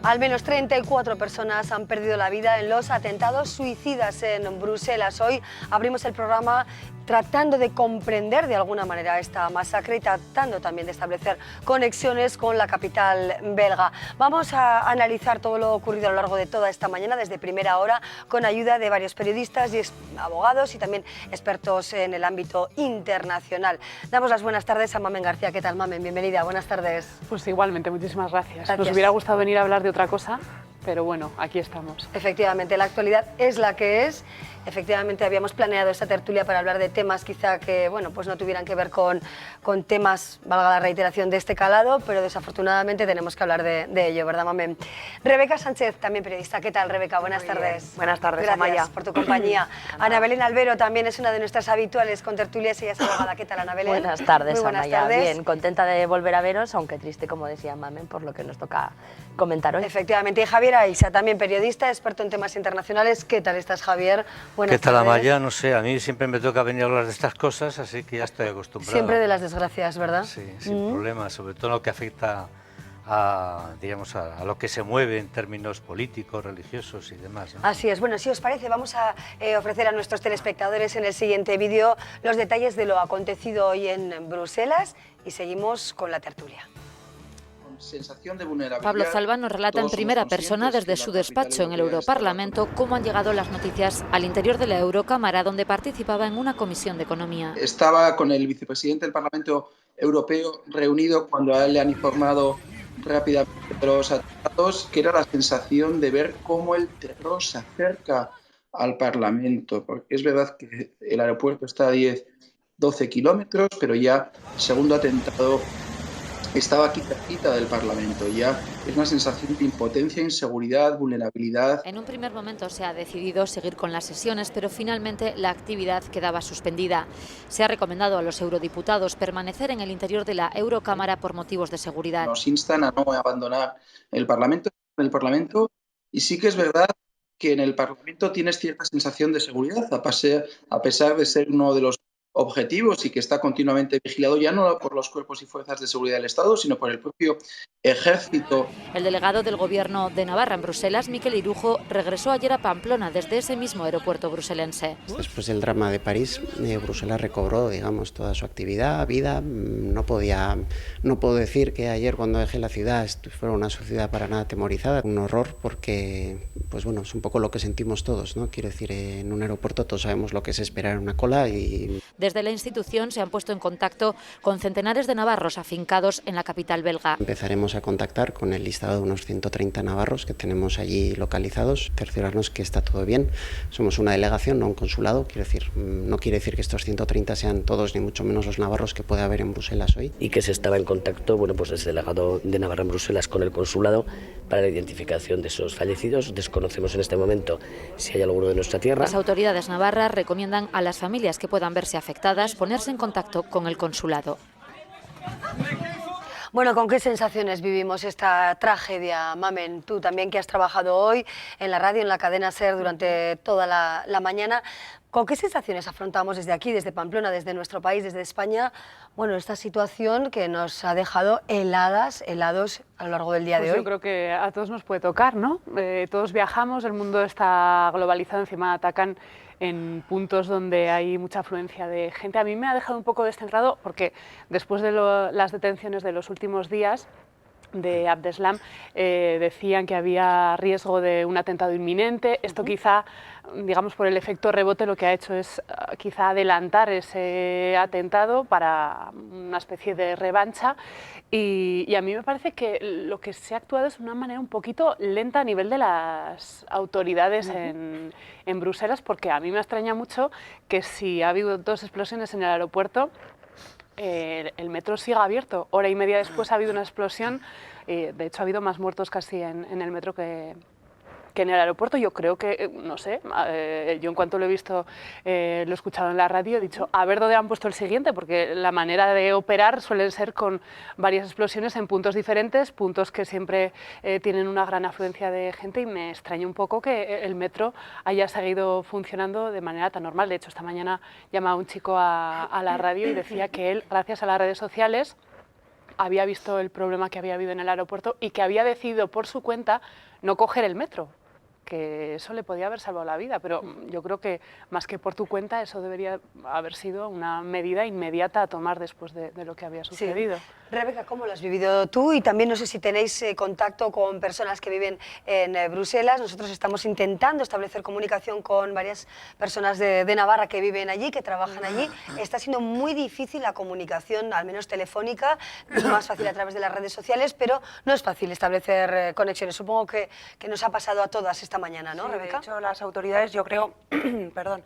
Al menos 34 personas han perdido la vida en los atentados suicidas en Bruselas. Hoy abrimos el programa tratando de comprender de alguna manera esta masacre y tratando también de establecer conexiones con la capital belga. Vamos a analizar todo lo ocurrido a lo largo de toda esta mañana desde primera hora con ayuda de varios periodistas y abogados y también expertos en el ámbito internacional. Damos las buenas tardes a Mamen García. ¿Qué tal, Mamen? Bienvenida, buenas tardes. Pues igualmente, muchísimas gracias. Nos hubiera gustado venir a hablar de otra cosa, pero bueno, aquí estamos. Efectivamente, la actualidad es la que es. Efectivamente, habíamos planeado esta tertulia para hablar de temas quizá que bueno, pues no tuvieran que ver con temas, valga la reiteración, de este calado, pero desafortunadamente tenemos que hablar de ello, ¿verdad, Mamen? Rebeca Sánchez, también periodista. ¿Qué tal, Rebeca? Buenas tardes. Buenas tardes, Gracias Amaya. por tu compañía. Ana Belén Albero también es una de nuestras habituales contertulias, ella es abogada. ¿Qué tal, Ana Belén? Buenas tardes, Muy buenas Amaya. tardes. Bien, contenta de volver a veros, aunque triste, como decía Mamen, por lo que nos toca comentar hoy. Efectivamente. Y Javier Aiza, también periodista, experto en temas internacionales. ¿Qué tal estás, Javier? Buenas ¿Qué tal, tardes. Amaya? No sé, a mí siempre me toca venir a hablar de estas cosas, así que ya estoy acostumbrado. Siempre de las desgracias, ¿verdad? Sí, sin problema, sobre todo lo que afecta a, digamos, a lo que se mueve en términos políticos, religiosos y demás, ¿no? Así es. Bueno, si os parece, vamos a ofrecer a nuestros telespectadores en el siguiente vídeo los detalles de lo acontecido hoy en Bruselas y seguimos con la tertulia. Sensación de vulnerabilidad. Pablo Zalba nos relata en primera persona desde su despacho en el Europarlamento cómo han llegado las noticias al interior de la Eurocámara, donde participaba en una comisión de economía. Estaba con el vicepresidente del Parlamento Europeo reunido cuando a él le han informado rápidamente de los atentados, que era la sensación de ver cómo el terror se acerca al Parlamento, porque es verdad que el aeropuerto está a 10-12 kilómetros, pero ya el segundo atentado estaba aquí cerquita del Parlamento. Ya es una sensación de impotencia, inseguridad, vulnerabilidad. En un primer momento se ha decidido seguir con las sesiones, pero finalmente la actividad quedaba suspendida. Se ha recomendado a los eurodiputados permanecer en el interior de la Eurocámara por motivos de seguridad. Nos instan a no abandonar el Parlamento, y sí que es verdad que en el Parlamento tienes cierta sensación de seguridad, a pesar de ser uno de los objetivos y que está continuamente vigilado ya no por los cuerpos y fuerzas de seguridad del Estado, sino por el propio ejército. El delegado del Gobierno de Navarra en Bruselas, Miquel Irujo, regresó ayer a Pamplona desde ese mismo aeropuerto bruselense. Después del drama de París, Bruselas recobró, digamos, toda su actividad, vida. No puedo decir que ayer cuando dejé la ciudad fuera una ciudad para nada atemorizada, un horror, porque pues bueno, es un poco lo que sentimos todos, ¿no? Quiero decir, en un aeropuerto todos sabemos lo que es esperar una cola y... Desde la institución se han puesto en contacto con centenares de navarros afincados en la capital belga. Empezaremos a contactar con el listado de unos 130 navarros que tenemos allí localizados, cerciorarnos que está todo bien. Somos una delegación, no un consulado, no quiere decir que estos 130 sean todos, ni mucho menos los navarros que puede haber en Bruselas hoy. Y que se estaba en contacto, bueno, pues ese delegado de Navarra en Bruselas con el consulado para la identificación de esos fallecidos. Desconocemos en este momento si hay alguno de nuestra tierra. Las autoridades navarras recomiendan a las familias que puedan verse afectadas ponerse en contacto con el consulado. Bueno, ¿con qué sensaciones vivimos esta tragedia, Mamen? Tú también, que has trabajado hoy en la radio, en la cadena SER durante toda la mañana. ¿Con qué sensaciones afrontamos desde aquí, desde Pamplona, desde nuestro país, desde España, bueno, esta situación que nos ha dejado helados a lo largo del día de hoy? Yo creo que a todos nos puede tocar, ¿no? Todos viajamos, el mundo está globalizado, encima atacan en puntos donde hay mucha afluencia de gente. A mí me ha dejado un poco descentrado porque después de las detenciones de los últimos días de Abdeslam decían que había riesgo de un atentado inminente. Esto quizá, digamos, por el efecto rebote, lo que ha hecho es quizá adelantar ese atentado para una especie de revancha. Y a mí me parece que lo que se ha actuado es de una manera un poquito lenta a nivel de las autoridades en Bruselas, porque a mí me extraña mucho que si ha habido 2 explosiones en el aeropuerto, el metro sigue abierto. Hora y media después ha habido una explosión, de hecho ha habido más muertos casi en el metro que en el aeropuerto. Yo creo que, no sé, yo en cuanto lo he visto, lo he escuchado en la radio, he dicho, a ver dónde han puesto el siguiente, porque la manera de operar suele ser con varias explosiones en puntos diferentes, puntos que siempre tienen una gran afluencia de gente, y me extraña un poco que el metro haya seguido funcionando de manera tan normal. De hecho, esta mañana llamaba un chico a la radio y decía que él, gracias a las redes sociales, había visto el problema que había habido en el aeropuerto y que había decidido por su cuenta no coger el metro, que eso le podía haber salvado la vida, pero yo creo que más que por tu cuenta eso debería haber sido una medida inmediata a tomar después de lo que había sucedido. Sí. Rebeca, ¿cómo lo has vivido tú? Y también no sé si tenéis contacto con personas que viven en Bruselas. Nosotros estamos intentando establecer comunicación con varias personas de Navarra que viven allí, que trabajan allí. Está siendo muy difícil la comunicación, al menos telefónica, más fácil a través de las redes sociales, pero no es fácil establecer conexiones. Supongo que nos ha pasado a todas esta mañana, ¿no, Sí, Rebeca? de hecho, las autoridades, yo creo, perdón,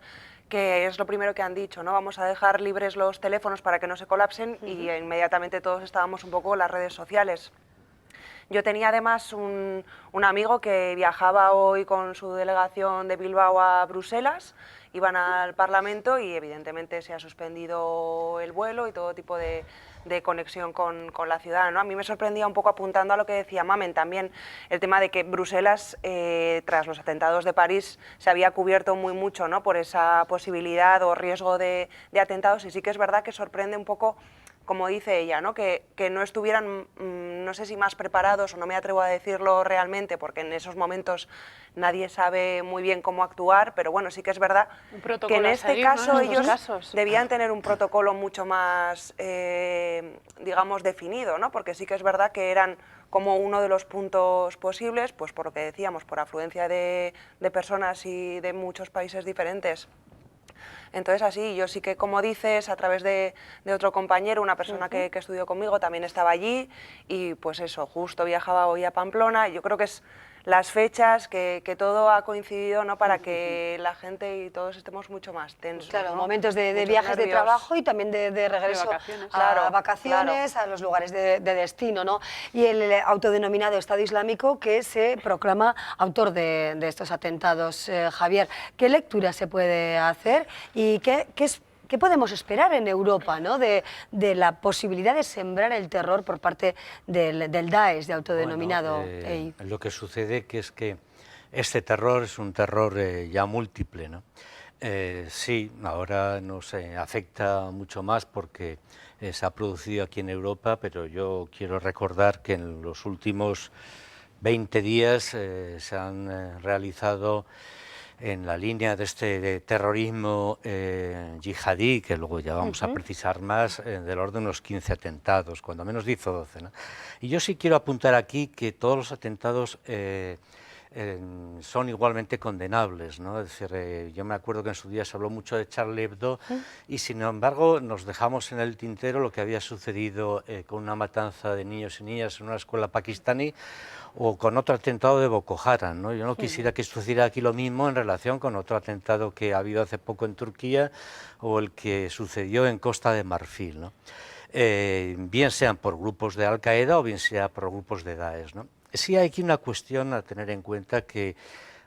que es lo primero que han dicho, ¿no? Vamos a dejar libres los teléfonos para que no se colapsen y inmediatamente todos estábamos un poco en las redes sociales. Yo tenía además un amigo que viajaba hoy con su delegación de Bilbao a Bruselas, iban al Parlamento y evidentemente se ha suspendido el vuelo y todo tipo de conexión con la ciudad, ¿no? A mí me sorprendía un poco, apuntando a lo que decía Mamen también, el tema de que Bruselas, tras los atentados de París, se había cubierto muy mucho, ¿no?, por esa posibilidad o riesgo de atentados, y sí que es verdad que sorprende un poco, como dice ella, ¿no?, que no estuvieran, no sé si más preparados, o no me atrevo a decirlo realmente, porque en esos momentos nadie sabe muy bien cómo actuar, pero bueno, sí que es verdad que en este caso ellos debían tener un protocolo mucho más, digamos, definido, ¿no?, porque sí que es verdad que eran como uno de los puntos posibles, pues por lo que decíamos, por afluencia de personas y de muchos países diferentes. Entonces, así, yo sí que, como dices, a través de otro compañero, una persona que estudió conmigo, también estaba allí y, pues eso, justo viajaba hoy a Pamplona. Yo creo que es las fechas, que todo ha coincidido, ¿no?, para que la gente y todos estemos mucho más tensos. Claro, ¿no? momentos de Muchos viajes de nervios. trabajo y también de regreso a vacaciones, a los lugares de destino, ¿no? Y el autodenominado Estado Islámico que se proclama autor de estos atentados. Javier, ¿qué lectura se puede hacer y qué podemos esperar en Europa, ¿no?, de la posibilidad de sembrar el terror por parte del Daesh, de autodenominado EI? Lo que sucede es que este terror es un terror ya múltiple, ¿no? Sí, ahora nos afecta mucho más porque se ha producido aquí en Europa, pero yo quiero recordar que en los últimos 20 días se han realizado en la línea de este terrorismo yihadí, que luego ya vamos a precisar más, del orden de unos 15 atentados, cuando menos 10 o 12, ¿no? Y yo sí quiero apuntar aquí que todos los atentados son igualmente condenables, ¿no? Es decir, yo me acuerdo que en su día se habló mucho de Charlie Hebdo y sin embargo nos dejamos en el tintero lo que había sucedido con una matanza de niños y niñas en una escuela pakistaní o con otro atentado de Boko Haram, ¿no? Yo no quisiera que sucediera aquí lo mismo en relación con otro atentado que ha habido hace poco en Turquía o el que sucedió en Costa de Marfil, ¿no? Bien sean por grupos de Al-Qaeda o bien sea por grupos de Daesh, ¿no? Sí hay aquí una cuestión a tener en cuenta que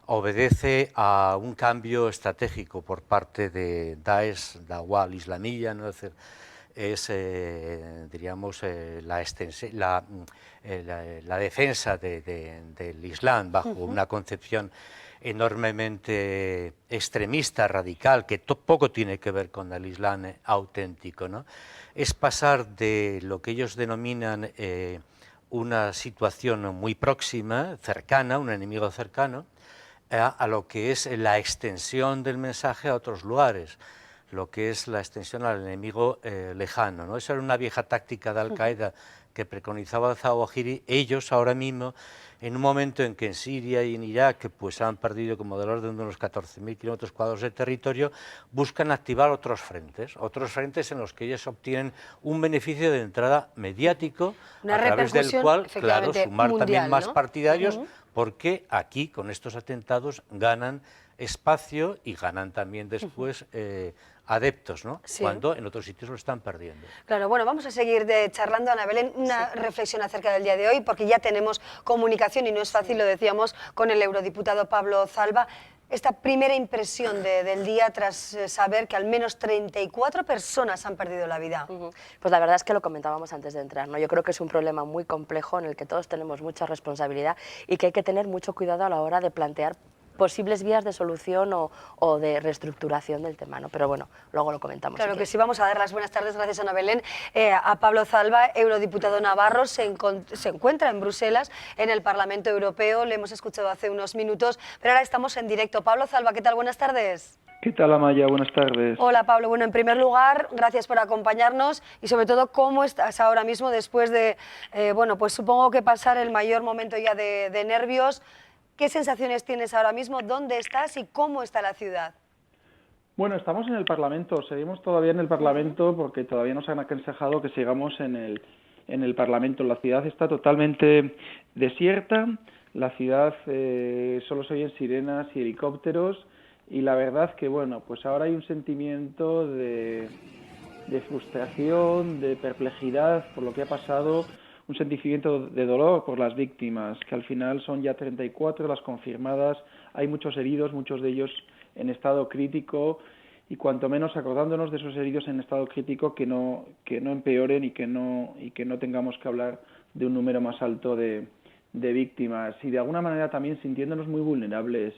obedece a un cambio estratégico por parte de Daesh, Dawah al-Islamiyya, ¿no? Es decir, diríamos, la defensa del Islam bajo una concepción enormemente extremista, radical, que poco tiene que ver con el Islam auténtico, ¿no? Es pasar de lo que ellos denominan una situación muy próxima, cercana, un enemigo cercano, a lo que es la extensión del mensaje a otros lugares, lo que es la extensión al enemigo lejano, ¿no? Esa era una vieja táctica de Al-Qaeda que preconizaba Zawahiri. Ellos ahora mismo, en un momento en que en Siria y en Irak pues han perdido como del orden de unos 14.000 kilómetros cuadrados de territorio, buscan activar otros frentes en los que ellos obtienen un beneficio de entrada mediático, a través del cual, claro, sumar mundial, también más, ¿no?, partidarios, porque aquí con estos atentados ganan espacio y ganan también después adeptos, ¿no? Sí. Cuando en otros sitios lo están perdiendo. Claro, bueno, vamos a seguir charlando, Ana Belén, una reflexión acerca del día de hoy, porque ya tenemos comunicación y no es fácil, lo decíamos, con el eurodiputado Pablo Zalba. Esta primera impresión del día tras saber que al menos 34 personas han perdido la vida. Pues la verdad es que lo comentábamos antes de entrar, ¿no? Yo creo que es un problema muy complejo en el que todos tenemos mucha responsabilidad y que hay que tener mucho cuidado a la hora de plantear posibles vías de solución o de reestructuración del tema, ¿no? Pero bueno, luego lo comentamos. Claro que sí, vamos a dar las buenas tardes, gracias Ana Belén, a Pablo Zalba, eurodiputado navarro, se encuentra en Bruselas, en el Parlamento Europeo, le hemos escuchado hace unos minutos, pero ahora estamos en directo. Pablo Zalba, ¿qué tal? Buenas tardes. ¿Qué tal, Amaya? Buenas tardes. Hola, Pablo. Bueno, en primer lugar, gracias por acompañarnos y sobre todo, ¿cómo estás ahora mismo después de, bueno, pues supongo que pasar el mayor momento ya de nervios? ¿Qué sensaciones tienes ahora mismo? ¿Dónde estás y cómo está la ciudad? Bueno, estamos en el Parlamento, seguimos todavía en el Parlamento porque todavía nos han aconsejado que sigamos en el Parlamento. La ciudad está totalmente desierta, la ciudad solo se oyen sirenas y helicópteros y la verdad que, bueno, pues ahora hay un sentimiento de frustración, de perplejidad por lo que ha pasado, un sentimiento de dolor por las víctimas, que al final son ya 34 las confirmadas, hay muchos heridos, muchos de ellos en estado crítico, y cuanto menos acordándonos de esos heridos en estado crítico que no empeoren y que no tengamos que hablar de un número más alto de víctimas, y de alguna manera también sintiéndonos muy vulnerables,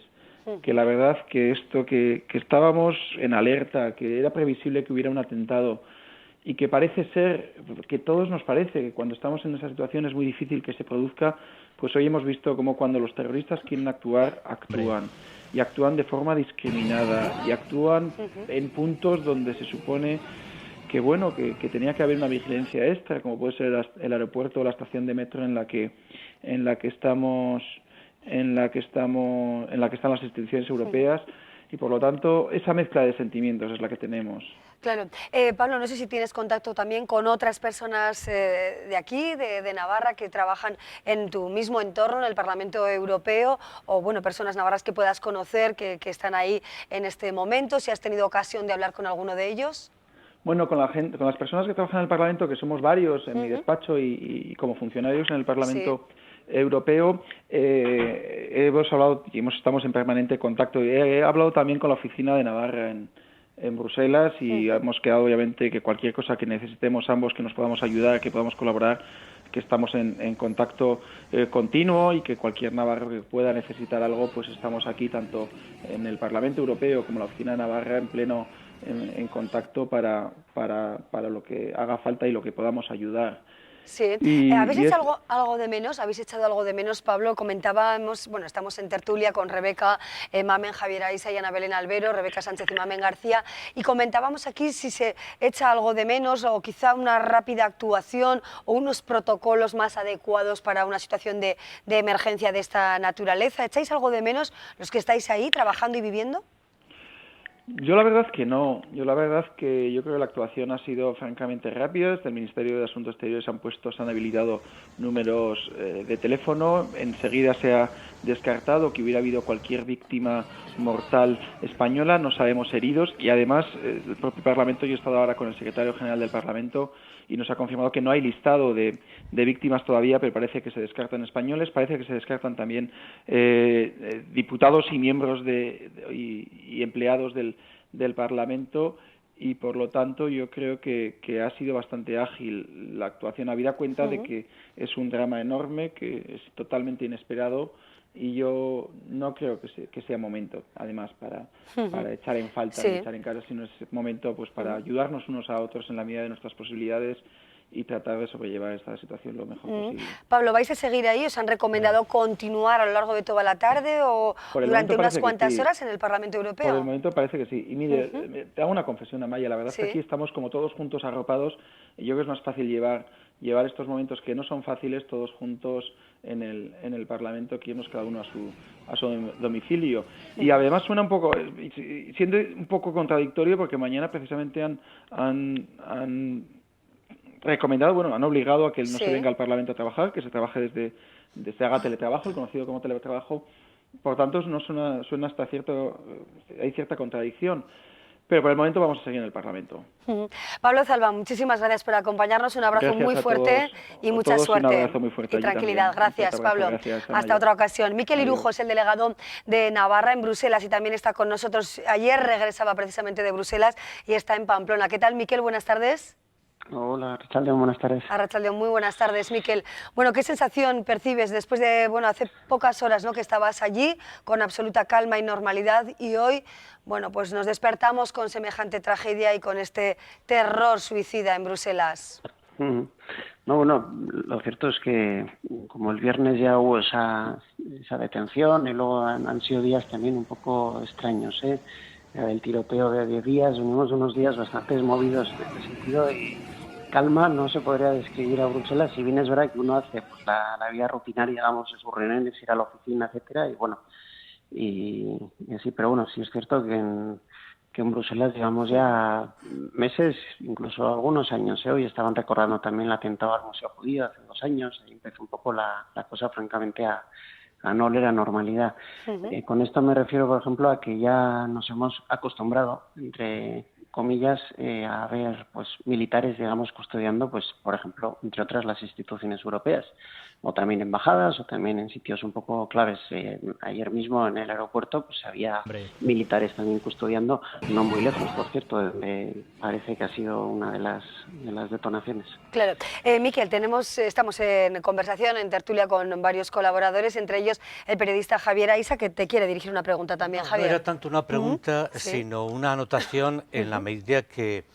que la verdad que esto, que estábamos en alerta, que era previsible que hubiera un atentado, y que parece ser, que todos nos parece que cuando estamos en esa situación es muy difícil que se produzca, pues hoy hemos visto cómo cuando los terroristas quieren actuar, actúan, y actúan de forma discriminada, y actúan en puntos donde se supone que, bueno, que tenía que haber una vigilancia extra, como puede ser el aeropuerto o la estación de metro en la que están las instituciones europeas, y por lo tanto esa mezcla de sentimientos es la que tenemos. Claro. Pablo, no sé si tienes contacto también con otras personas de aquí, de Navarra, que trabajan en tu mismo entorno, en el Parlamento Europeo, o bueno, personas navarras que puedas conocer, que están ahí en este momento, si has tenido ocasión de hablar con alguno de ellos. Bueno, con las personas que trabajan en el Parlamento, que somos varios en mi despacho y como funcionarios en el Parlamento Europeo, hemos hablado y estamos en permanente contacto. He hablado también con la oficina de Navarra en Bruselas y hemos quedado obviamente que cualquier cosa que necesitemos ambos, que nos podamos ayudar, que podamos colaborar, que estamos en contacto continuo, y que cualquier navarro que pueda necesitar algo, pues estamos aquí tanto en el Parlamento Europeo como la oficina de Navarra en pleno en contacto para lo que haga falta y lo que podamos ayudar. Sí. ¿Habéis hecho algo de menos? ¿Habéis echado algo de menos, Pablo? Comentábamos, bueno, estamos en tertulia con Rebeca Mamen, Javier Aiza y Ana Belén Albero, Rebeca Sánchez y Mamen García, y comentábamos aquí si se echa algo de menos o quizá una rápida actuación o unos protocolos más adecuados para una situación de emergencia de esta naturaleza. ¿Echáis algo de menos los que estáis ahí trabajando y viviendo? Yo la verdad que no, yo creo que la actuación ha sido francamente rápida. Desde el Ministerio de Asuntos Exteriores se han habilitado números de teléfono, enseguida se ha descartado que hubiera habido cualquier víctima mortal española, no sabemos heridos, y además el propio Parlamento, yo he estado ahora con el secretario general del Parlamento y nos ha confirmado que no hay listado de víctimas todavía, pero parece que se descartan españoles, parece que se descartan también diputados y miembros y empleados del Parlamento, y por lo tanto yo creo que ha sido bastante ágil la actuación, habida cuenta de que es un drama enorme, que es totalmente inesperado, y yo no creo que sea momento, además, para echar en falta, echar en cara, sino es momento pues para ayudarnos unos a otros en la medida de nuestras posibilidades y tratar de sobrellevar esta situación lo mejor posible. Pablo, ¿vais a seguir ahí? ¿Os han recomendado continuar a lo largo de toda la tarde o durante unas cuantas horas en el Parlamento Europeo? Por el momento parece que sí. Y mire, te hago una confesión, Amaya, la verdad es que aquí estamos como todos juntos arropados, y yo creo que es más fácil llevar estos momentos que no son fáciles todos juntos en el Parlamento, que irnos cada uno a su domicilio. Y además suena un poco, siendo un poco contradictorio, porque mañana precisamente han recomendado, bueno, han obligado a que no se venga al Parlamento a trabajar, que se trabaje desde haga teletrabajo, el conocido como teletrabajo. Por tanto, no suena hasta hay cierta contradicción. Pero por el momento vamos a seguir en el Parlamento. Pablo Zalba, muchísimas gracias por acompañarnos. Un abrazo muy fuerte y mucha suerte. Un abrazo muy fuerte y tranquilidad. También. Gracias, Pablo. Gracias, hasta otra ocasión. Miquel Irujo es el delegado de Navarra en Bruselas y también está con nosotros. Ayer regresaba precisamente de Bruselas y está en Pamplona. ¿Qué tal, Miquel? Buenas tardes. Hola, Arratsaldeon, buenas tardes. Arratsaldeon, muy buenas tardes, Mikel. Bueno, ¿qué sensación percibes después de, bueno, hace pocas horas, ¿no?, que estabas allí con absoluta calma y normalidad y hoy, bueno, pues nos despertamos con semejante tragedia y con este terror suicida en Bruselas? No, bueno, lo cierto es que como el viernes ya hubo esa detención y luego han sido días también un poco extraños, ¿eh? El tiroteo de 10 días, venimos unos días bastante movidos en este sentido y calma no se podría describir a Bruselas, si bien es verdad que uno hace pues, la vida rutinaria, digamos, de sus reuniones, ir a la oficina, etcétera, y bueno, y así, pero bueno, sí es cierto que en Bruselas llevamos ya meses, incluso algunos años, ¿eh? Hoy estaban recordando también el atentado al Museo Judío hace 2 años, y empezó un poco la cosa francamente a no oler a normalidad. Con esto me refiero, por ejemplo, a que ya nos hemos acostumbrado, entre comillas, a ver pues militares, digamos, custodiando, pues por ejemplo, entre otras, las instituciones europeas, o también embajadas, o también en sitios un poco claves. Ayer mismo en el aeropuerto pues había militares también custodiando, no muy lejos, por cierto, donde parece que ha sido una de las detonaciones. Claro. Mikel, estamos en conversación, en tertulia con varios colaboradores, entre ellos el periodista Javier Aiza, que te quiere dirigir una pregunta también, Javier. No era tanto una pregunta, Sí. sino una anotación en la medida que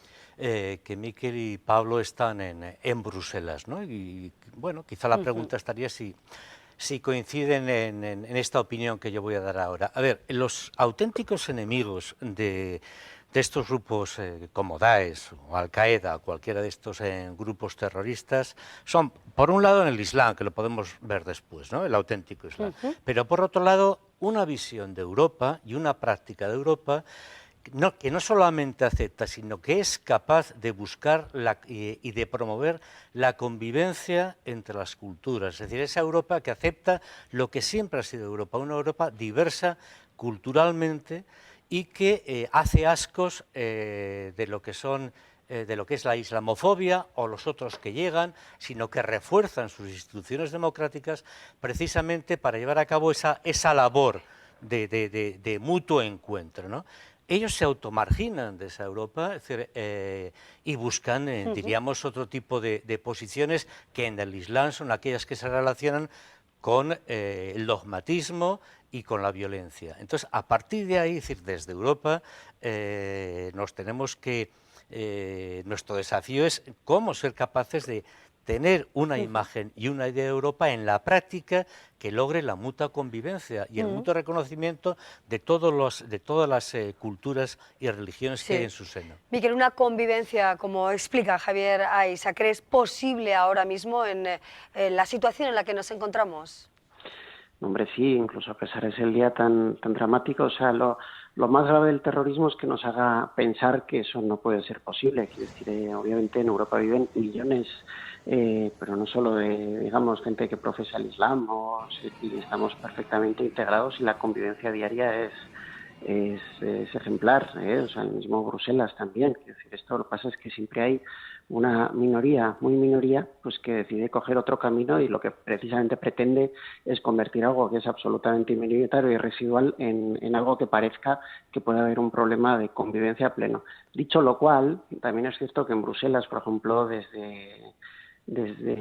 Mikel y Pablo están en Bruselas, ¿no? Y bueno, quizá la pregunta estaría si coinciden en esta opinión que yo voy a dar ahora. A ver, los auténticos enemigos de estos grupos como Daesh o Al-Qaeda o cualquiera de estos grupos terroristas son, por un lado, en el Islam, que lo podemos ver después, ¿no?, el auténtico Islam, pero por otro lado, una visión de Europa y una práctica de Europa que no solamente acepta, sino que es capaz de buscar y de promover la convivencia entre las culturas. Es decir, esa Europa que acepta lo que siempre ha sido Europa, una Europa diversa culturalmente y que hace ascos de lo que es la islamofobia o los otros que llegan, sino que refuerzan sus instituciones democráticas precisamente para llevar a cabo esa labor de mutuo encuentro, ¿no? Ellos se automarginan de esa Europa, es decir, y buscan, diríamos, otro tipo de posiciones que en el Islam son aquellas que se relacionan con el dogmatismo y con la violencia. Entonces, a partir de ahí, es decir, desde Europa, nos tenemos que... nuestro desafío es cómo ser capaces de tener una imagen y una idea de Europa en la práctica que logre la mutua convivencia y el mutuo reconocimiento de todas las culturas y religiones que hay en su seno. Mikel, una convivencia, como explica Javier Aiza, ¿crees posible ahora mismo en la situación en la que nos encontramos? Hombre, sí, incluso a pesar de ser el día tan dramático, o sea, lo más grave del terrorismo es que nos haga pensar que eso no puede ser posible. Quiero decir, obviamente en Europa viven millones, pero no solo de, digamos, gente que profesa el Islam, y estamos perfectamente integrados y la convivencia diaria es ejemplar, o sea, el mismo Bruselas también. Quiero decir, esto lo que pasa es que siempre hay una minoría, muy minoría, pues que decide coger otro camino y lo que precisamente pretende es convertir algo que es absolutamente minoritario y residual en algo que parezca que puede haber un problema de convivencia pleno. Dicho lo cual, también es cierto que en Bruselas, por ejemplo,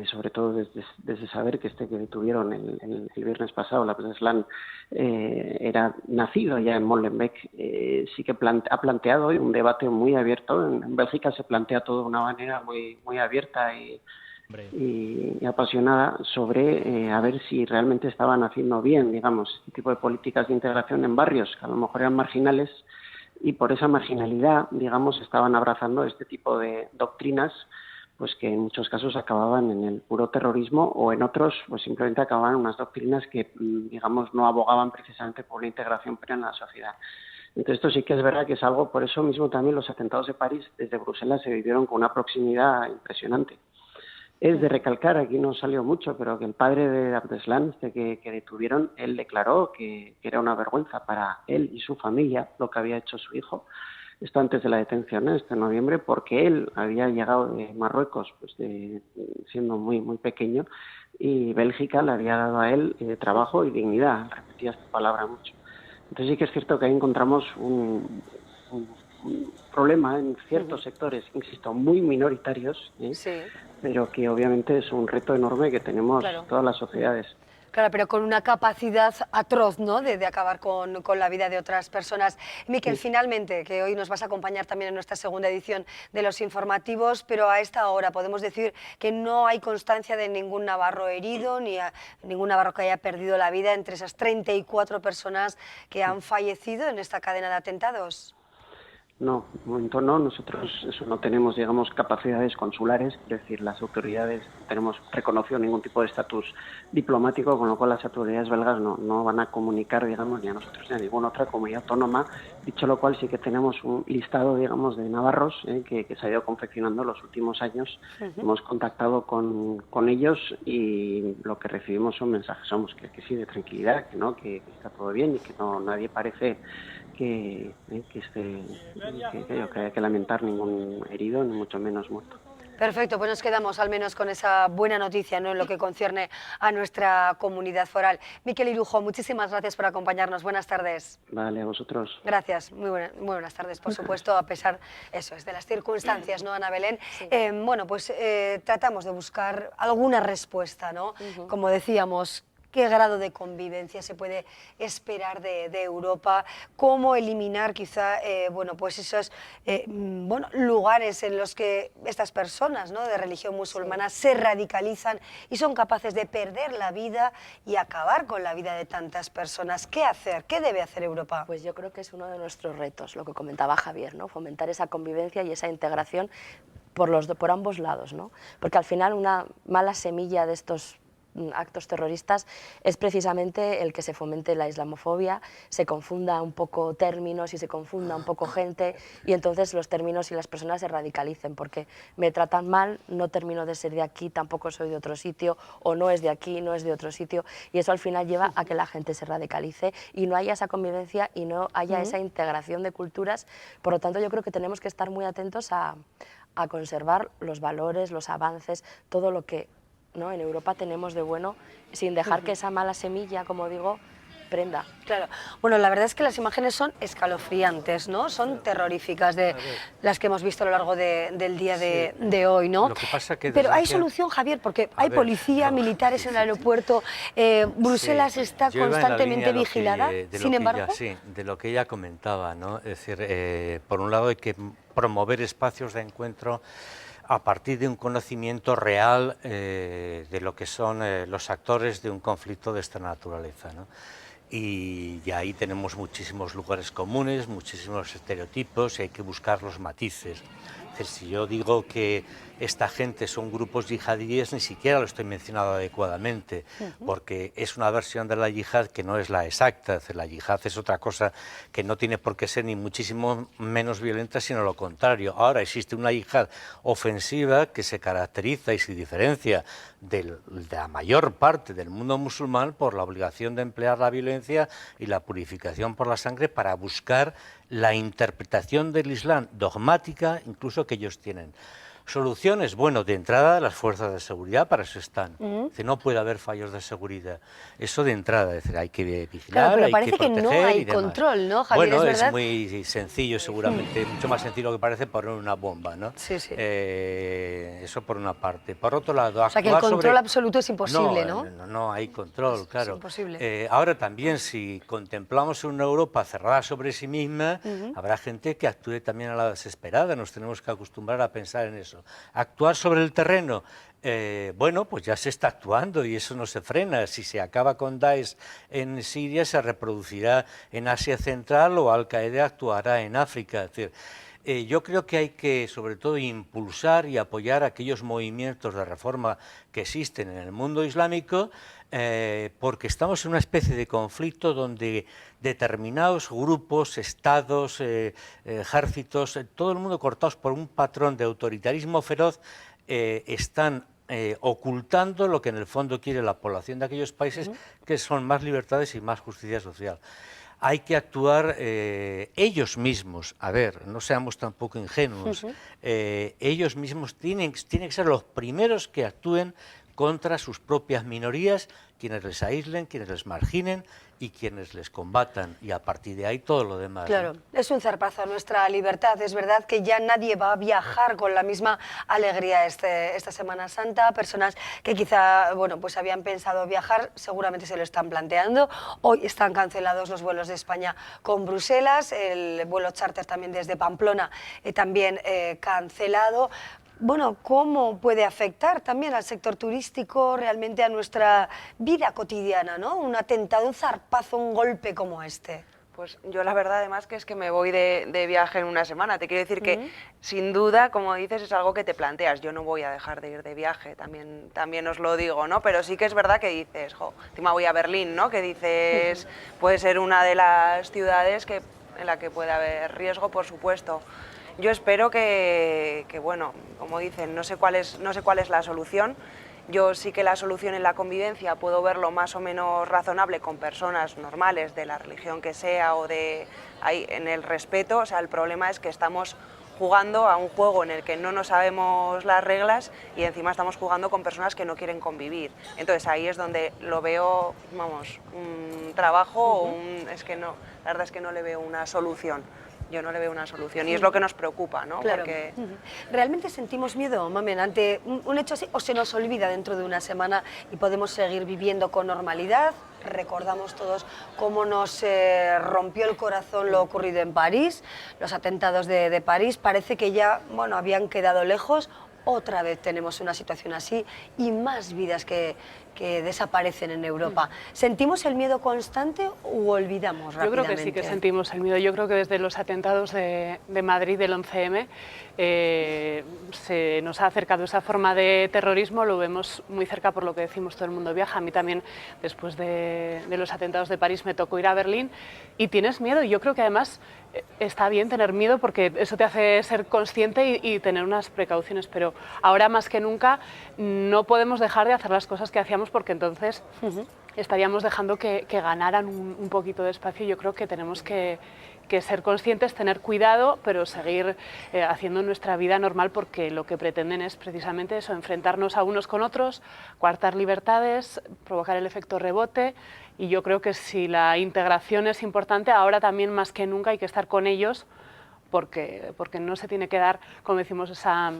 sobre todo desde saber que que detuvieron el viernes pasado, la Abdeslam, era nacido ya en Molenbeek, sí que ha planteado hoy un debate muy abierto. En Bélgica se plantea todo de una manera muy abierta y apasionada sobre a ver si realmente estaban haciendo bien, digamos, este tipo de políticas de integración en barrios que a lo mejor eran marginales, y por esa marginalidad, digamos, estaban abrazando este tipo de doctrinas, pues que en muchos casos acababan en el puro terrorismo, o en otros pues simplemente acababan en unas doctrinas que, digamos, no abogaban precisamente por la integración plena en la sociedad. Entonces esto sí que es verdad que es algo, por eso mismo también los atentados de París desde Bruselas se vivieron con una proximidad impresionante. Es de recalcar, aquí no salió mucho, pero que el padre de Abdeslam, que detuvieron, él declaró que era una vergüenza para él y su familia lo que había hecho su hijo. Esto antes de la detención, este noviembre, porque él había llegado de Marruecos, pues siendo muy pequeño, y Bélgica le había dado a él trabajo y dignidad. Repetía esta palabra mucho. Entonces sí que es cierto que ahí encontramos un problema en ciertos sectores, insisto, muy minoritarios, pero que obviamente es un reto enorme que tenemos todas las sociedades. Claro, pero con una capacidad atroz, ¿no?, de acabar con la vida de otras personas. Miquel, finalmente, que hoy nos vas a acompañar también en nuestra segunda edición de los informativos, pero a esta hora podemos decir que no hay constancia de ningún navarro herido, ni ningún navarro que haya perdido la vida entre esas 34 personas que han fallecido en esta cadena de atentados. No, de momento no. Nosotros eso no tenemos, digamos, capacidades consulares, es decir, las autoridades no tenemos reconocido ningún tipo de estatus diplomático, con lo cual las autoridades belgas no van a comunicar, digamos, ni a nosotros ni a ninguna otra comunidad autónoma. Dicho lo cual, sí que tenemos un listado, digamos, de navarros que se ha ido confeccionando en los últimos años. Hemos contactado con ellos y lo que recibimos son mensajes, que sí, de tranquilidad, que está todo bien y que nadie parece que haya que lamentar ningún herido, ni mucho menos muerto. Perfecto, pues nos quedamos al menos con esa buena noticia, ¿no?, en lo que concierne a nuestra comunidad foral. Miquel Irujo, muchísimas gracias por acompañarnos. Buenas tardes. Vale, a vosotros. Gracias, muy buenas tardes, por supuesto, a pesar de las circunstancias, ¿no, Ana Belén? Sí. Bueno, pues tratamos de buscar alguna respuesta, ¿no? Como decíamos, ¿qué grado de convivencia se puede esperar de Europa? ¿Cómo eliminar quizá pues esos lugares en los que estas personas, ¿no?, de religión musulmana se radicalizan y son capaces de perder la vida y acabar con la vida de tantas personas? ¿Qué hacer? ¿Qué debe hacer Europa? Pues yo creo que es uno de nuestros retos, lo que comentaba Javier, ¿no? Fomentar esa convivencia y esa integración por ambos lados, ¿no? Porque al final una mala semilla de estos actos terroristas es precisamente el que se fomente la islamofobia, se confunda un poco términos y se confunda un poco gente, y entonces los términos y las personas se radicalicen, porque me tratan mal, no termino de ser de aquí, tampoco soy de otro sitio, o no es de aquí, no es de otro sitio, y eso al final lleva a que la gente se radicalice y no haya esa convivencia y no haya esa integración de culturas. Por lo tanto, yo creo que tenemos que estar muy atentos a conservar los valores, los avances, todo lo que, ¿no?, en Europa tenemos de bueno, sin dejar que esa mala semilla, como digo, prenda. Claro. Bueno, la verdad es que las imágenes son escalofriantes, ¿no? Son terroríficas de las que hemos visto a lo largo del día de hoy, ¿no? Lo que pasa que pero hay solución, Javier, porque hay policía, militares en el aeropuerto, Bruselas está constantemente vigilada, sin embargo... De lo que ella comentaba, ¿no? Es decir, por un lado hay que promover espacios de encuentro a partir de un conocimiento real de lo que son los actores de un conflicto de esta naturaleza, ¿no? Y ahí tenemos muchísimos lugares comunes, muchísimos estereotipos, y hay que buscar los matices. Es decir, si yo digo que esta gente son grupos yihadíes, ni siquiera lo estoy mencionando adecuadamente, porque es una versión de la yihad que no es la exacta. Es decir, la yihad es otra cosa que no tiene por qué ser ni muchísimo menos violenta, sino lo contrario. Ahora existe una yihad ofensiva que se caracteriza y se diferencia de la mayor parte del mundo musulmán por la obligación de emplear la violencia y la purificación por la sangre para buscar la interpretación del Islam dogmática, incluso que ellos tienen. Soluciones, bueno, de entrada las fuerzas de seguridad, para eso están. Es decir, no puede haber fallos de seguridad. Eso de entrada, es decir, hay que vigilar, pero hay parece que proteger no hay y demás. Control, ¿no, Javier? Bueno, ¿Es verdad? es muy sencillo, seguramente, mucho más sencillo de lo que parece poner una bomba, ¿no? Sí. Eso por una parte. Por otro lado, o sea, que el control absoluto es imposible, ¿no? No hay control, claro. Es imposible. Ahora también, si contemplamos una Europa cerrada sobre sí misma, habrá gente que actúe también a la desesperada. Nos tenemos que acostumbrar a pensar en eso. Actuar sobre el terreno, bueno, pues ya se está actuando y eso no se frena. Si se acaba con Daesh en Siria, se reproducirá en Asia Central o Al-Qaeda actuará en África. Es decir, yo creo que hay que, sobre todo, impulsar y apoyar aquellos movimientos de reforma que existen en el mundo islámico, porque estamos en una especie de conflicto donde determinados grupos, estados, ejércitos, todo el mundo cortados por un patrón de autoritarismo feroz, están ocultando lo que en el fondo quiere la población de aquellos países, que son más libertades y más justicia social. Hay que actuar ellos mismos, a ver, no seamos tampoco ingenuos, ellos mismos tienen que ser los primeros que actúen contra sus propias minorías, quienes les aíslen, quienes les marginen y quienes les combatan, y a partir de ahí todo lo demás. Claro, ¿no? es un zarpazo a nuestra libertad. Es verdad que ya nadie va a viajar con la misma alegría esta Semana Santa. Personas que quizá, bueno, pues habían pensado viajar, seguramente se lo están planteando. Hoy están cancelados los vuelos de España con Bruselas, el vuelo charter también desde Pamplona también cancelado. Bueno, ¿cómo puede afectar también al sector turístico, realmente a nuestra vida cotidiana, ¿no? Un atentado, un zarpazo, un golpe como este. Pues yo la verdad además que es que me voy de viaje en una semana. Te quiero decir que sin duda, como dices, es algo que te planteas. Yo no voy a dejar de ir de viaje, también os lo digo, ¿no? Pero sí que es verdad que dices, jo, encima voy a Berlín, ¿no? Que dices, puede ser una de las ciudades en la que puede haber riesgo, por supuesto. Yo espero que, bueno, como dicen, no sé cuál es la solución. Yo sí que la solución en la convivencia puedo verlo más o menos razonable con personas normales, de la religión que sea o en el respeto. O sea, el problema es que estamos jugando a un juego en el que no nos sabemos las reglas y encima estamos jugando con personas que no quieren convivir. Entonces ahí es donde lo veo, vamos, un trabajo, es que no, la verdad es que no le veo una solución. Yo no le veo una solución y es lo que nos preocupa, ¿no? Claro. Porque... ¿Realmente sentimos miedo, Mamen, ante un hecho así, o se nos olvida dentro de una semana y podemos seguir viviendo con normalidad? Recordamos todos cómo nos rompió el corazón lo ocurrido en París, los atentados de París. Parece que ya, bueno, habían quedado lejos. Otra vez tenemos una situación así y más vidas que desaparecen en Europa. ¿Sentimos el miedo constante o olvidamos rápidamente? Yo creo que sí que sentimos el miedo. Yo creo que desde los atentados de Madrid del 11M se nos ha acercado esa forma de terrorismo, lo vemos muy cerca por lo que decimos, todo el mundo viaja. A mí también, después de los atentados de París, me tocó ir a Berlín y tienes miedo. Y yo creo que además está bien tener miedo porque eso te hace ser consciente y tener unas precauciones, pero ahora más que nunca no podemos dejar de hacer las cosas que hacíamos porque entonces estaríamos dejando que ganaran un poquito de espacio. Yo creo que tenemos que ser conscientes, tener cuidado, pero seguir haciendo nuestra vida normal porque lo que pretenden es precisamente eso, enfrentarnos a unos con otros, coartar libertades, provocar el efecto rebote. Y yo creo que si la integración es importante, ahora también más que nunca hay que estar con ellos porque no se tiene que dar, como decimos, esa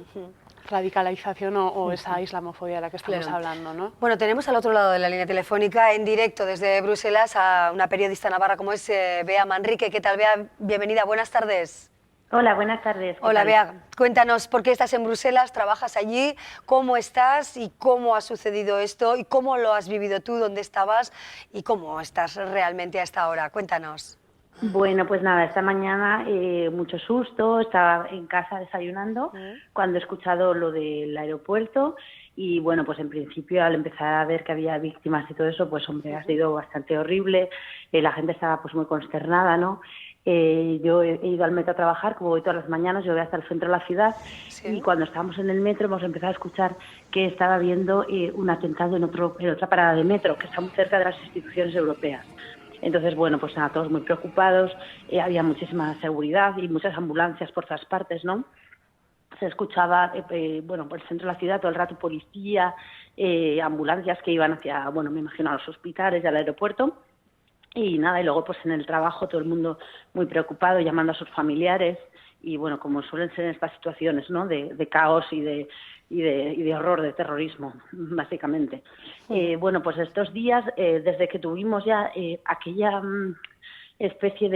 radicalización o esa islamofobia de la que estamos hablando, ¿no? Bueno, tenemos al otro lado de la línea telefónica, en directo desde Bruselas, a una periodista navarra como es Bea Manrique. ¿Qué tal, Bea? Bienvenida, buenas tardes. Hola, buenas tardes. Hola, Bea. Cuéntanos por qué estás en Bruselas, trabajas allí, cómo estás y cómo ha sucedido esto y cómo lo has vivido tú, dónde estabas y cómo estás realmente a esta hora. Cuéntanos. Bueno, pues nada, esta mañana mucho susto, estaba en casa desayunando cuando he escuchado lo del aeropuerto y bueno, pues en principio al empezar a ver que había víctimas y todo eso, pues hombre, ha sido bastante horrible, la gente estaba pues muy consternada, ¿no? Yo he ido al metro a trabajar, como voy todas las mañanas, yo voy hasta el centro de la ciudad y cuando estábamos en el metro hemos empezado a escuchar que estaba habiendo un atentado en otra parada de metro, que está muy cerca de las instituciones europeas. Entonces, bueno, pues nada, todos muy preocupados, había muchísima seguridad y muchas ambulancias por todas partes, ¿no? Se escuchaba, bueno, por el centro de la ciudad todo el rato policía, ambulancias que iban hacia, bueno, me imagino a los hospitales y al aeropuerto. Y nada, y luego pues en el trabajo todo el mundo muy preocupado, llamando a sus familiares y bueno, como suelen ser en estas situaciones, ¿no? De caos y de horror, de terrorismo, básicamente. Bueno, pues estos días, desde que tuvimos ya aquella especie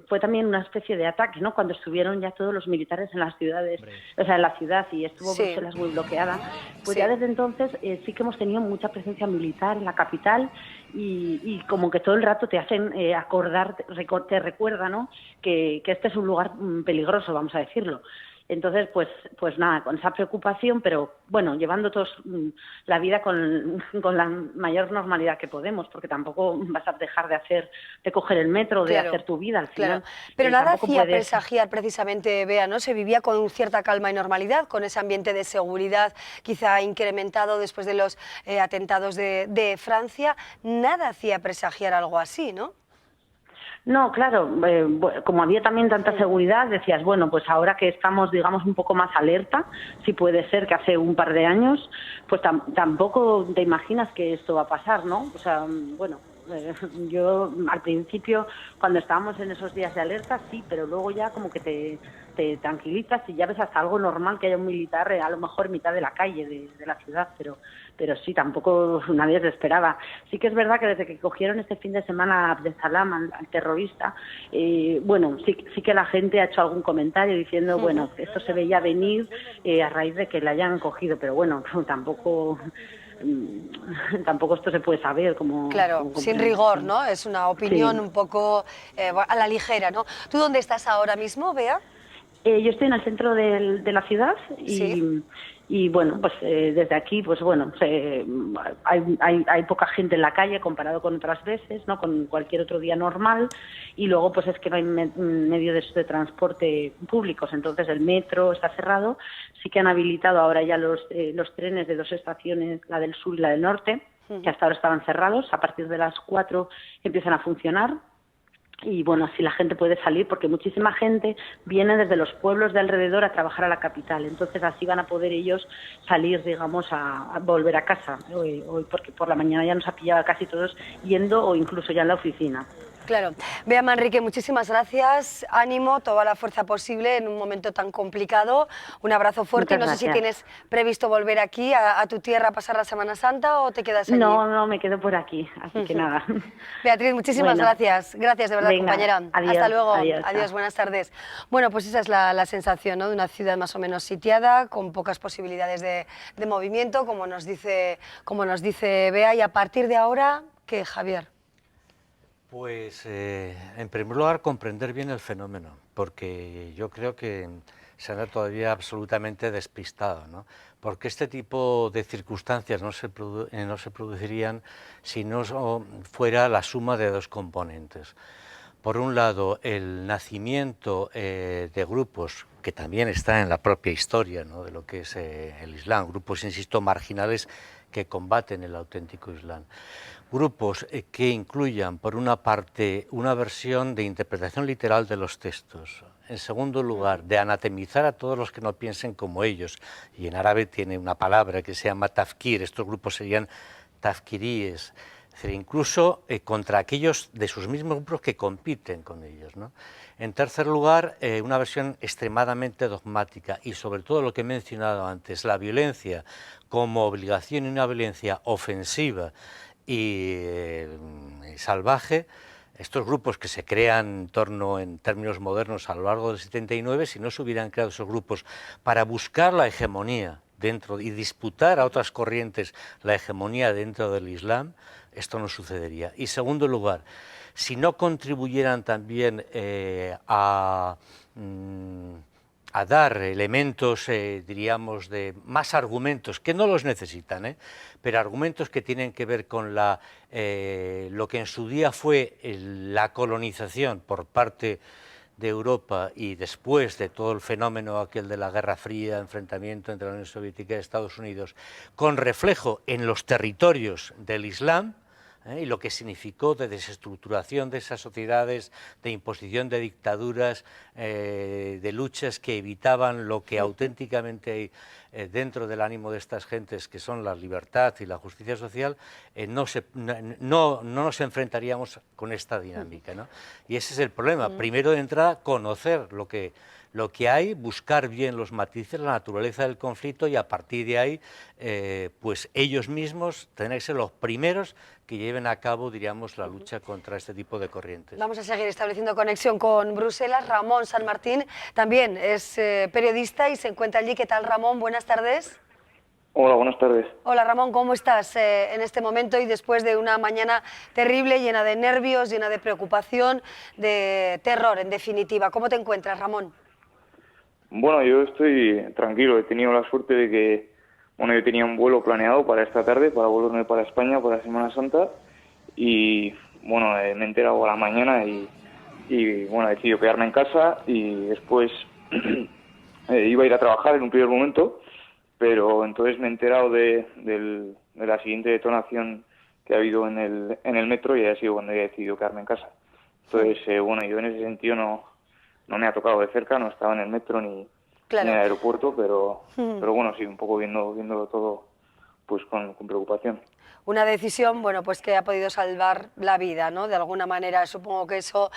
fue también una especie de ataque, ¿no? Cuando estuvieron ya todos los militares en las ciudades, o sea, en la ciudad y estuvo Bruselas muy bloqueada, pues ya desde entonces sí que hemos tenido mucha presencia militar en la capital y como que todo el rato te hacen acordar, te recuerda, ¿no? Que este es un lugar peligroso, vamos a decirlo. Entonces, pues nada, con esa preocupación, pero bueno, llevando todos la vida con la mayor normalidad que podemos, porque tampoco vas a dejar de coger el metro, de hacer tu vida al final. Pero nada hacía presagiar precisamente, Bea, ¿no? Se vivía con cierta calma y normalidad, con ese ambiente de seguridad quizá incrementado después de los atentados de Francia. Nada hacía presagiar algo así, ¿no? No, claro, como había también tanta seguridad, decías, bueno, pues ahora que estamos, digamos, un poco más alerta, si puede ser que hace un par de años, pues tampoco te imaginas que esto va a pasar, ¿no? O sea, bueno, yo al principio, cuando estábamos en esos días de alerta, sí, pero luego ya como que te tranquilizas y ya ves hasta algo normal que haya un militar a lo mejor en mitad de la calle de la ciudad, pero sí, tampoco nadie se esperaba. Sí que es verdad que desde que cogieron este fin de semana a Abdesalam, al terrorista, bueno, sí que la gente ha hecho algún comentario diciendo, bueno, que esto se veía venir a raíz de que la hayan cogido, pero bueno, tampoco esto se puede saber como... Claro, como sin rigor, ¿no? Es una opinión un poco a la ligera, ¿no? ¿Tú dónde estás ahora mismo, Bea? Yo estoy en el centro de la ciudad y bueno, pues desde aquí, pues bueno, hay poca gente en la calle comparado con otras veces, ¿no? Con cualquier otro día normal, y luego pues es que no hay medios de transporte públicos, entonces el metro está cerrado. Sí que han habilitado ahora ya los trenes de 2 estaciones, la del sur y la del norte, que hasta ahora estaban cerrados. A partir de las 4 empiezan a funcionar. Y bueno, así la gente puede salir, porque muchísima gente viene desde los pueblos de alrededor a trabajar a la capital, entonces así van a poder ellos salir, digamos, a volver a casa, hoy porque por la mañana ya nos ha pillado casi todos yendo o incluso ya en la oficina. Claro. Bea Manrique, muchísimas gracias, ánimo, toda la fuerza posible en un momento tan complicado. Un abrazo fuerte. Muchas no sé si gracias. tienes previsto volver aquí a tu tierra a pasar la Semana Santa o te quedas allí. No, me quedo por aquí, así que nada. Beatriz, muchísimas Bueno. gracias. Gracias de verdad, Venga, compañera. adiós, Hasta luego. adiós, Buenas tardes. Bueno, pues esa es la sensación, ¿no? De una ciudad más o menos sitiada, con pocas posibilidades de movimiento, como nos dice Bea. Y a partir de ahora, ¿qué, Javier? Pues, en primer lugar, comprender bien el fenómeno, porque yo creo que se anda todavía absolutamente despistado, ¿no? Porque este tipo de circunstancias no se producirían si no fuera la suma de 2 componentes. Por un lado, el nacimiento de grupos, que también está en la propia historia, ¿no?, de lo que es el Islam, grupos, insisto, marginales que combaten el auténtico Islam. Grupos que incluyan, por una parte, una versión de interpretación literal de los textos. En segundo lugar, de anatemizar a todos los que no piensen como ellos. Y en árabe tiene una palabra que se llama tafkir. Estos grupos serían tafkiríes. Es decir, incluso contra aquellos de sus mismos grupos que compiten con ellos, ¿no? En tercer lugar, una versión extremadamente dogmática y sobre todo lo que he mencionado antes, la violencia como obligación y una violencia ofensiva y salvaje. Estos grupos que se crean en términos modernos a lo largo del 79, si no se hubieran creado esos grupos para buscar la hegemonía dentro y disputar a otras corrientes la hegemonía dentro del Islam, esto no sucedería. Y segundo lugar, si no contribuyeran también a dar elementos, diríamos, de más argumentos, que no los necesitan, pero argumentos que tienen que ver con lo que en su día fue la colonización por parte de Europa y después de todo el fenómeno aquel de la Guerra Fría, enfrentamiento entre la Unión Soviética y Estados Unidos, con reflejo en los territorios del Islam, y lo que significó de desestructuración de esas sociedades, de imposición de dictaduras, de luchas que evitaban lo que auténticamente hay dentro del ánimo de estas gentes, que son la libertad y la justicia social, no nos enfrentaríamos con esta dinámica, ¿no? Y ese es el problema. Primero, de entrada, conocer lo que hay, buscar bien los matices, la naturaleza del conflicto, y a partir de ahí, pues ellos mismos tener que ser los primeros que lleven a cabo, diríamos, la lucha contra este tipo de corrientes. Vamos a seguir estableciendo conexión con Bruselas. Ramón San Martín también es periodista y se encuentra allí. ¿Qué tal, Ramón? Buenas tardes. Hola, buenas tardes. Hola, Ramón, ¿cómo estás en este momento y después de una mañana terrible, llena de nervios, llena de preocupación, de terror, en definitiva? ¿Cómo te encuentras, Ramón? Bueno, yo estoy tranquilo. He tenido la suerte de que, yo tenía un vuelo planeado para esta tarde, para volverme para España para Semana Santa, y me he enterado a la mañana y he decidido quedarme en casa, y después iba a ir a trabajar en un primer momento, pero entonces me he enterado de la siguiente detonación que ha habido en el metro, y ha sido cuando he decidido quedarme en casa. Entonces, bueno, yo en ese sentido no me ha tocado de cerca, no estaba en el metro ni en el aeropuerto, pero bueno, sí, un poco viéndolo todo pues con preocupación. Una decisión, bueno, pues que ha podido salvar la vida, ¿no? De alguna manera, supongo que eso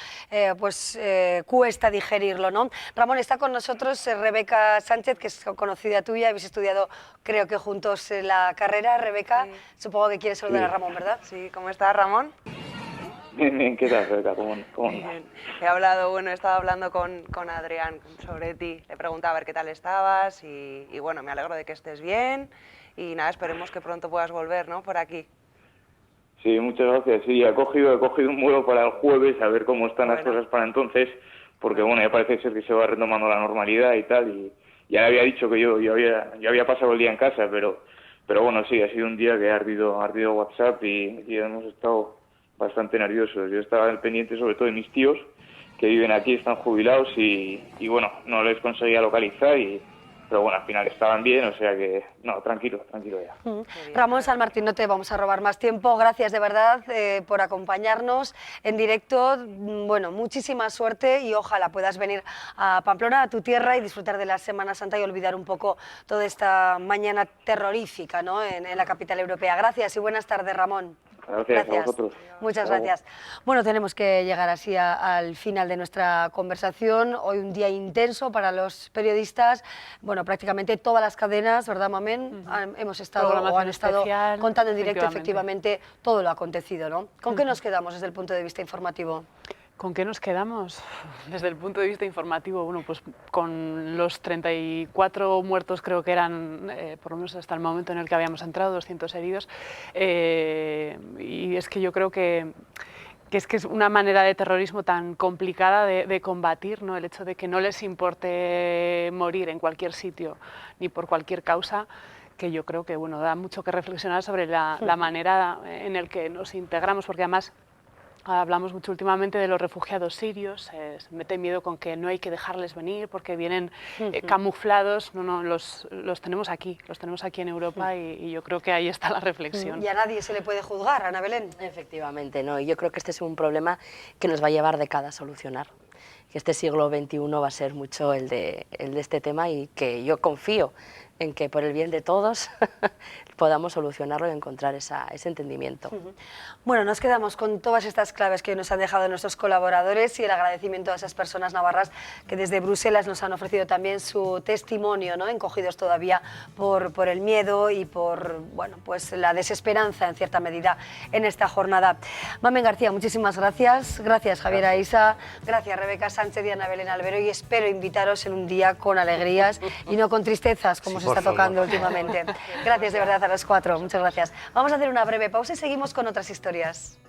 cuesta digerirlo, ¿no? Ramón, está con nosotros Rebeca Sánchez, que es conocida tuya, habéis estudiado, creo que juntos la carrera. Rebeca, supongo que quieres saludar a Ramón, ¿verdad? Sí, ¿cómo estás, Ramón? Bien, ¿qué tal, Rebeca? ¿Cómo Bien. He estado hablando con Adrián sobre ti, le preguntaba a ver qué tal estabas y bueno, me alegro de que estés bien. Y nada, esperemos que pronto puedas volver, ¿no?, por aquí. Sí, muchas gracias. Sí, he cogido un vuelo para el jueves a ver cómo están las cosas para entonces, porque bueno, ya parece ser que se va retomando la normalidad y tal, y ya le había dicho que yo había pasado el día en casa, pero bueno, sí, ha sido un día que ha ardido WhatsApp y hemos estado bastante nerviosos. Yo estaba al pendiente sobre todo de mis tíos, que viven aquí, están jubilados y bueno, no les conseguía localizar pero bueno, al final estaban bien, o sea que, no, tranquilo ya. Ramón San Martín, no te vamos a robar más tiempo. Gracias de verdad por acompañarnos en directo. Bueno, muchísima suerte y ojalá puedas venir a Pamplona, a tu tierra, y disfrutar de la Semana Santa y olvidar un poco toda esta mañana terrorífica, ¿no?, en la capital europea. Gracias y buenas tardes, Ramón. Gracias. A vosotros. Muchas gracias. Bueno, tenemos que llegar así al final de nuestra conversación. Hoy un día intenso para los periodistas. Bueno, prácticamente todas las cadenas, ¿verdad, Mamen? Hemos estado o han estado contando en directo efectivamente todo lo acontecido, ¿no? ¿Con qué nos quedamos desde el punto de vista informativo? ¿Con qué nos quedamos? Desde el punto de vista informativo, bueno, pues con los 34 muertos, creo que eran, por lo menos hasta el momento en el que habíamos entrado, 200 heridos, y es que yo creo que es una manera de terrorismo tan complicada de combatir, ¿no? El hecho de que no les importe morir en cualquier sitio ni por cualquier causa, que yo creo que, bueno, da mucho que reflexionar sobre la manera en la que nos integramos, porque además hablamos mucho últimamente de los refugiados sirios, se mete miedo con que no hay que dejarles venir porque vienen camuflados. No, los tenemos aquí en Europa y yo creo que ahí está la reflexión. Y a nadie se le puede juzgar, Ana Belén. Efectivamente, no, y yo creo que este es un problema que nos va a llevar décadas a solucionar. Que este siglo XXI va a ser mucho el de este tema y que yo confío en que por el bien de todos podamos solucionarlo y encontrar ese entendimiento. Bueno, nos quedamos con todas estas claves que nos han dejado nuestros colaboradores y el agradecimiento a esas personas navarras que desde Bruselas nos han ofrecido también su testimonio, ¿no?, encogidos todavía por el miedo y por, bueno, pues la desesperanza en cierta medida en esta jornada. Mamen García, muchísimas gracias. Gracias, Javier Aisa. Gracias, Rebeca Sánchez y Ana Belén Albero, y espero invitaros en un día con alegrías y no con tristezas como se está tocando últimamente. Gracias de verdad a los cuatro, muchas gracias. Vamos a hacer una breve pausa y seguimos con otras historias.